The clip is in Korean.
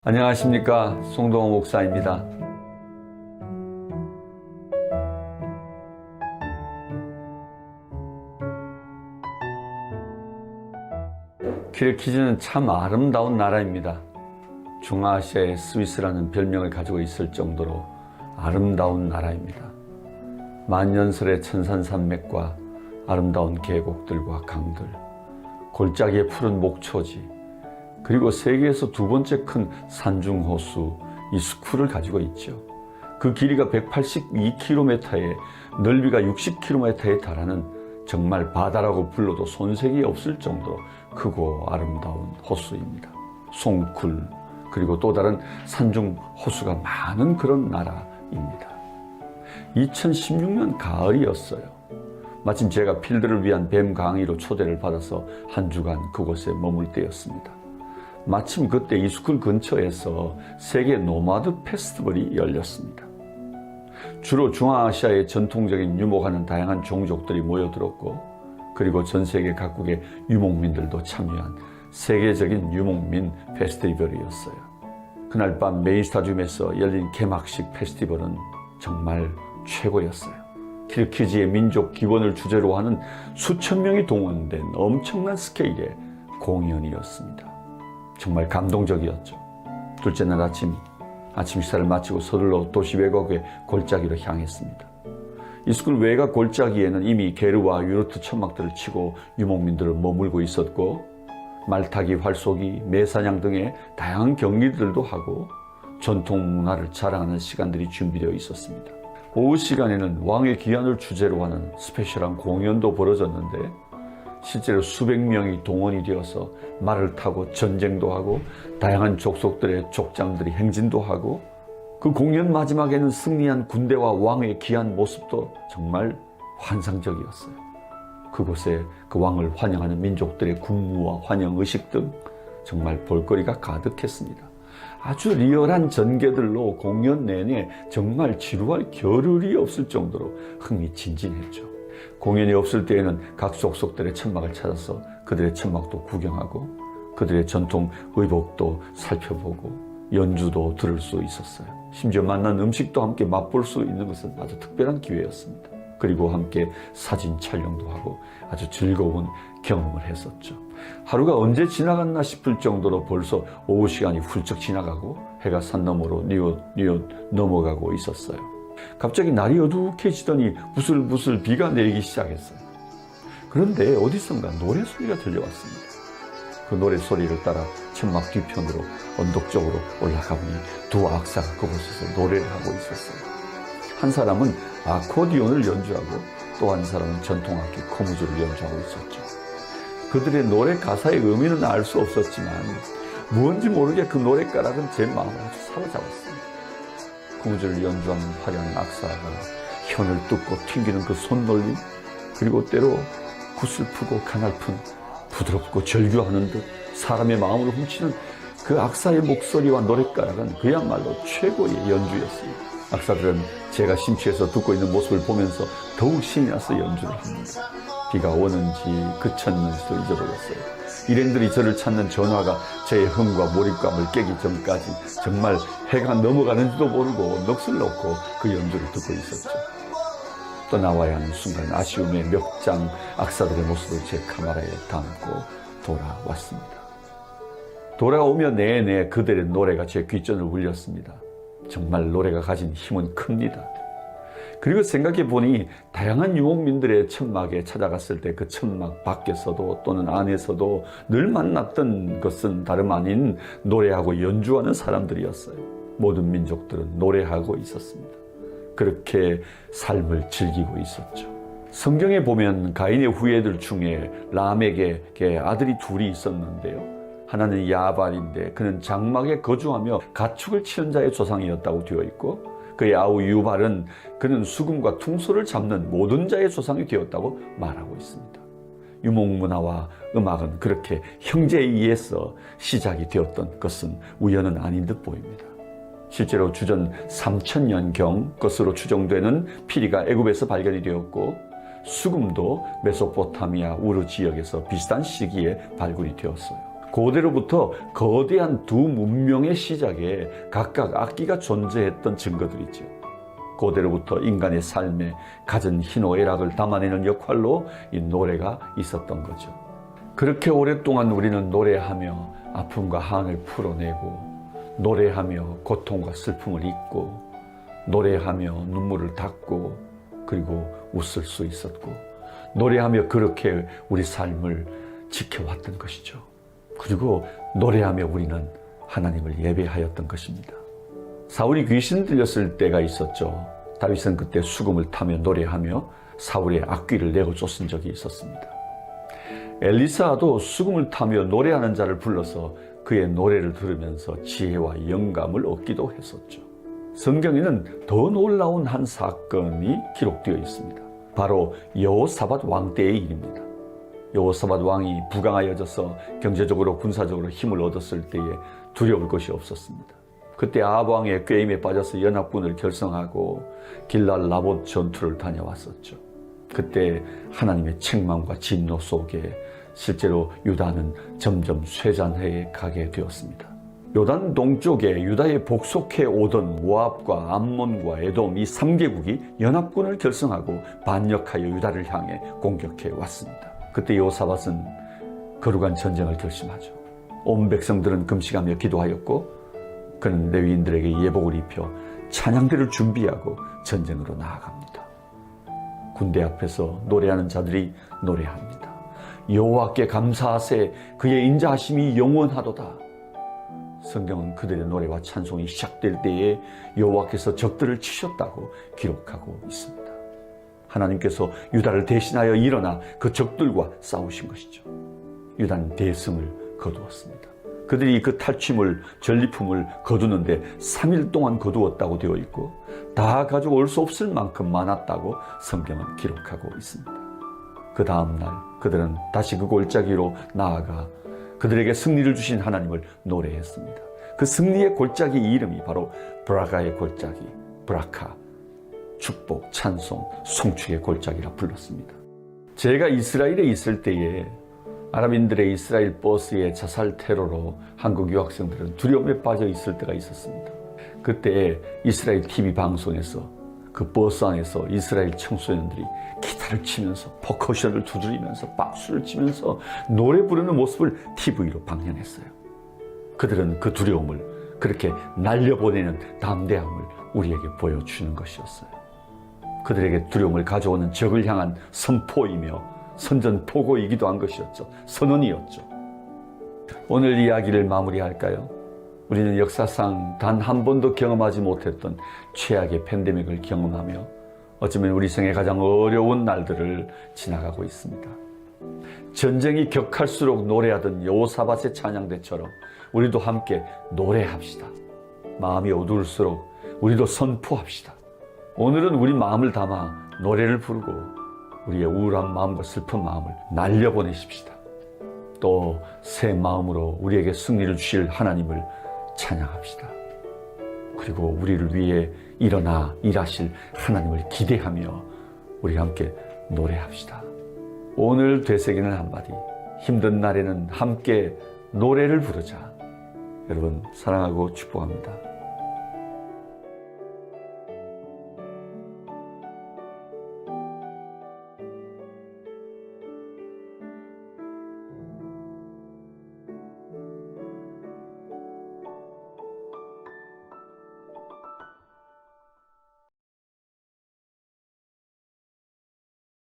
안녕하십니까, 송동호 목사입니다. 키르기즈는 참 아름다운 나라입니다. 중앙아시아의 스위스라는 별명을 가지고 있을 정도로 아름다운 나라입니다. 만년설의 천산산맥과 아름다운 계곡들과 강들, 골짜기의 푸른 목초지, 그리고 세계에서 두 번째 큰 산중호수 이스쿨을 가지고 있죠. 그 길이가 182km에 넓이가 60km에 달하는 정말 바다라고 불러도 손색이 없을 정도로 크고 아름다운 호수입니다. 송쿨, 그리고 또 다른 산중호수가 많은 그런 나라입니다. 2016년 가을이었어요. 마침 제가 필드를 위한 뱀 강의로 초대를 받아서 한 주간 그곳에 머물 때였습니다. 마침 그때 이스쿨 근처에서 세계 노마드 페스티벌이 열렸습니다. 주로 중앙아시아의 전통적인 유목하는 다양한 종족들이 모여들었고, 그리고 전 세계 각국의 유목민들도 참여한 세계적인 유목민 페스티벌이었어요. 그날 밤 메인 스타디움에서 열린 개막식 페스티벌은 정말 최고였어요. 키르기즈의 민족 기원을 주제로 하는 수천 명이 동원된 엄청난 스케일의 공연이었습니다. 정말 감동적이었죠. 둘째 날 아침 식사를 마치고 서둘러 도시 외곽의 골짜기로 향했습니다. 이스쿨 외곽 골짜기에는 이미 게르와 유르트 천막들을 치고 유목민들을 머물고 있었고, 말타기, 활쏘기, 매사냥 등의 다양한 경기들도 하고 전통 문화를 자랑하는 시간들이 준비되어 있었습니다. 오후 시간에는 왕의 귀환을 주제로 하는 스페셜한 공연도 벌어졌는데, 실제로 수백 명이 동원이 되어서 말을 타고 전쟁도 하고 다양한 족속들의 족장들이 행진도 하고, 그 공연 마지막에는 승리한 군대와 왕의 귀한 모습도 정말 환상적이었어요. 그곳에 그 왕을 환영하는 민족들의 군무와 환영 의식 등 정말 볼거리가 가득했습니다. 아주 리얼한 전개들로 공연 내내 정말 지루할 겨를이 없을 정도로 흥미진진했죠. 공연이 없을 때에는 각 족속들의 천막을 찾아서 그들의 천막도 구경하고 그들의 전통 의복도 살펴보고 연주도 들을 수 있었어요. 심지어 만난 음식도 함께 맛볼 수 있는 것은 아주 특별한 기회였습니다. 그리고 함께 사진 촬영도 하고 아주 즐거운 경험을 했었죠. 하루가 언제 지나갔나 싶을 정도로 벌써 오후 시간이 훌쩍 지나가고 해가 산 너머로 뉘엿 넘어가고 있었어요. 갑자기 날이 어둑해지더니 부슬부슬 비가 내리기 시작했어요. 그런데 어디선가 노래소리가 들려왔습니다. 그 노래소리를 따라 천막 뒤편으로 언덕 쪽으로 올라가 보니 두 악사가 그곳에서 노래를 하고 있었어요. 한 사람은 아코디온을 연주하고 또 한 사람은 전통악기 코무즈를 연주하고 있었죠. 그들의 노래 가사의 의미는 알 수 없었지만 무언지 모르게 그 노랫가락은 제 마음을 아주 사로잡았습니다. 코무즈를 연주하는 화려한 악사가 현을 뜯고 튕기는 그 손놀림, 그리고 때로 구슬프고 가냘픈 부드럽고 절규하는 듯 사람의 마음을 훔치는 그 악사의 목소리와 노랫가락은 그야말로 최고의 연주였습니다. 악사들은 제가 심취해서 듣고 있는 모습을 보면서 더욱 신이 나서 연주를 합니다. 비가 오는지 그쳤는지도 잊어버렸어요. 일행들이 저를 찾는 전화가 제 흥과 몰입감을 깨기 전까지 정말 해가 넘어가는지도 모르고 넋을 놓고 그 연주를 듣고 있었죠. 떠나와야 하는 순간 아쉬움의 멱장 악사들의 모습을 제 카메라에 담고 돌아왔습니다. 돌아오며 내내 그들의 노래가 제 귓전을 울렸습니다. 정말 노래가 가진 힘은 큽니다. 그리고 생각해 보니 다양한 유목민들의 천막에 찾아갔을 때 그 천막 밖에서도 또는 안에서도 늘 만났던 것은 다름 아닌 노래하고 연주하는 사람들이었어요. 모든 민족들은 노래하고 있었습니다. 그렇게 삶을 즐기고 있었죠. 성경에 보면 가인의 후예들 중에 람에게 아들이 둘이 있었는데요. 하나는 야발인데 그는 장막에 거주하며 가축을 치는 자의 조상이었다고 되어 있고, 그의 아우 유발은 그는 수금과 퉁소를 잡는 모든 자의 조상이 되었다고 말하고 있습니다. 유목문화와 음악은 그렇게 형제에 의해서 시작이 되었던 것은 우연은 아닌 듯 보입니다. 실제로 주전 3000년경 것으로 추정되는 피리가 애굽에서 발견이 되었고, 수금도 메소포타미아 우르 지역에서 비슷한 시기에 발굴이 되었어요. 고대로부터 거대한 두 문명의 시작에 각각 악기가 존재했던 증거들이죠. 고대로부터 인간의 삶에 갖은 희노애락을 담아내는 역할로 이 노래가 있었던 거죠. 그렇게 오랫동안 우리는 노래하며 아픔과 한을 풀어내고, 노래하며 고통과 슬픔을 잊고, 노래하며 눈물을 닦고, 그리고 웃을 수 있었고, 노래하며 그렇게 우리 삶을 지켜왔던 것이죠. 그리고 노래하며 우리는 하나님을 예배하였던 것입니다. 사울이 귀신 들렸을 때가 있었죠. 다윗은 그때 수금을 타며 노래하며 사울의 악귀를 내어 쫓은 적이 있었습니다. 엘리사도 수금을 타며 노래하는 자를 불러서 그의 노래를 들으면서 지혜와 영감을 얻기도 했었죠. 성경에는 더 놀라운 한 사건이 기록되어 있습니다. 바로 여호사밧 왕 때의 일입니다. 여호사밧 왕이 부강하여져서 경제적으로 군사적으로 힘을 얻었을 때에 두려울 것이 없었습니다. 그때 아합 왕의 꾀임에 빠져서 연합군을 결성하고 길랄 라봇 전투를 다녀왔었죠. 그때 하나님의 책망과 진노 속에 실제로 유다는 점점 쇠잔해에 가게 되었습니다. 요단 동쪽에 유다에 복속해 오던 모압과 암몬과 에돔 이 3개국이 연합군을 결성하고 반역하여 유다를 향해 공격해 왔습니다. 그때 여호사밧은 거룩한 전쟁을 결심하죠. 온 백성들은 금식하며 기도하였고, 그는 레위인들에게 예복을 입혀 찬양대를 준비하고 전쟁으로 나아갑니다. 군대 앞에서 노래하는 자들이 노래합니다. 여호와께 감사하세, 그의 인자하심이 영원하도다. 성경은 그들의 노래와 찬송이 시작될 때에 여호와께서 적들을 치셨다고 기록하고 있습니다. 하나님께서 유다를 대신하여 일어나 그 적들과 싸우신 것이죠. 유다는 대승을 거두었습니다. 그들이 그 탈취물, 전리품을 거두는데 3일 동안 거두었다고 되어 있고, 다 가져올 수 없을 만큼 많았다고 성경은 기록하고 있습니다. 그 다음 날 그들은 다시 그 골짜기로 나아가 그들에게 승리를 주신 하나님을 노래했습니다. 그 승리의 골짜기 이름이 바로 브라가의 골짜기, 브라카, 축복, 찬송, 송축의 골짜기라 불렀습니다. 제가 이스라엘에 있을 때에 아랍인들의 이스라엘 버스의 자살 테러로 한국 유학생들은 두려움에 빠져 있을 때가 있었습니다. 그때 이스라엘 TV 방송에서 그 버스 안에서 이스라엘 청소년들이 기타를 치면서 퍼커션을 두드리면서 박수를 치면서 노래 부르는 모습을 TV로 방영했어요. 그들은 그 두려움을 그렇게 날려보내는 담대함을 우리에게 보여주는 것이었어요. 그들에게 두려움을 가져오는 적을 향한 선포이며 선전포고이기도 한 것이었죠. 선언이었죠. 오늘 이야기를 마무리할까요? 우리는 역사상 단 한 번도 경험하지 못했던 최악의 팬데믹을 경험하며 어쩌면 우리 생의 가장 어려운 날들을 지나가고 있습니다. 전쟁이 격할수록 노래하던 여호사밧의 찬양대처럼 우리도 함께 노래합시다. 마음이 어두울수록 우리도 선포합시다. 오늘은 우리 마음을 담아 노래를 부르고 우리의 우울한 마음과 슬픈 마음을 날려보내십시다. 또 새 마음으로 우리에게 승리를 주실 하나님을 찬양합시다. 그리고 우리를 위해 일어나 일하실 하나님을 기대하며 우리 함께 노래합시다. 오늘 되새기는 한마디, 힘든 날에는 함께 노래를 부르자. 여러분 사랑하고 축복합니다.